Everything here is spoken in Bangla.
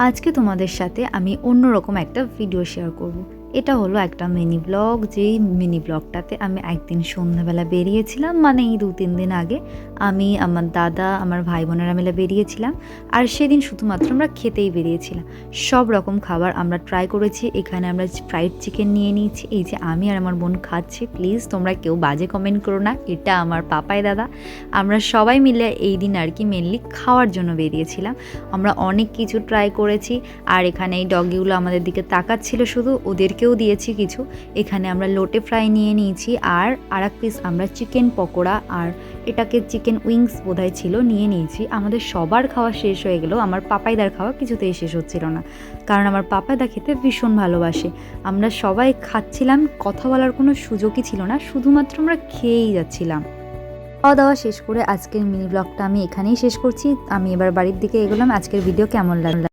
আজকে তোমাদের সাথে আমি অন্যরকম একটা ভিডিও শেয়ার করব। এটা হলো একটা মিনি ব্লগ, যেই মিনি ব্লগটাতে আমি একদিন সন্ধ্যাবেলা বেরিয়েছিলাম, মানে এই 2-3 দিন আগে। আমি, আমার দাদা, আমার ভাই বোনেরা মিলে বেরিয়েছিলাম। আর সেদিন শুধুমাত্র আমরা খেতেই বেরিয়েছিলাম। সব রকম খাবার আমরা ট্রাই করেছি। এখানে আমরা ফ্রাইড চিকেন নিয়ে নিয়েছি, এই যে আমি আর আমার বোন খাচ্ছি। প্লিজ তোমরা কেউ বাজে কমেন্ট করো না, এটা আমার পাপাই দাদা। আমরা সবাই মিলে এই দিন আর কি মেনলি খাওয়ার জন্য বেরিয়েছিলাম। আমরা অনেক কিছু ট্রাই করেছি। আর এখানে এই ডগিগুলো আমাদের দিকে তাকাচ্ছিল শুধু, ওদেরকেও দিয়েছি কিছু। এখানে আমরা লোটে ফ্রাই নিয়ে নিয়েছি, আর এক পিস আমরা চিকেন পকোড়া, আর এটাকে চিকেন উইংস বোধহয় ছিল, নিয়ে নিয়েছি। আমাদের সবার খাওয়া শেষ হয়ে গেল, আমার পাপাইদার খাওয়া কিছুতেই শেষ হচ্ছিল না, কারণ আমার পাপাইদা খেতে ভীষণ ভালোবাসে। আমরা সবাই খাচ্ছিলাম, কথা বলার কোনো সুযোগই ছিল না, শুধুমাত্র আমরা খেয়েই যাচ্ছিলাম। খাওয়া দাওয়া শেষ করে আজকের মিনি ব্লগটা আমি এখানেই শেষ করছি। আমি এবার বাড়ির দিকে এগোলাম। আজকের ভিডিও কেমন লাগলো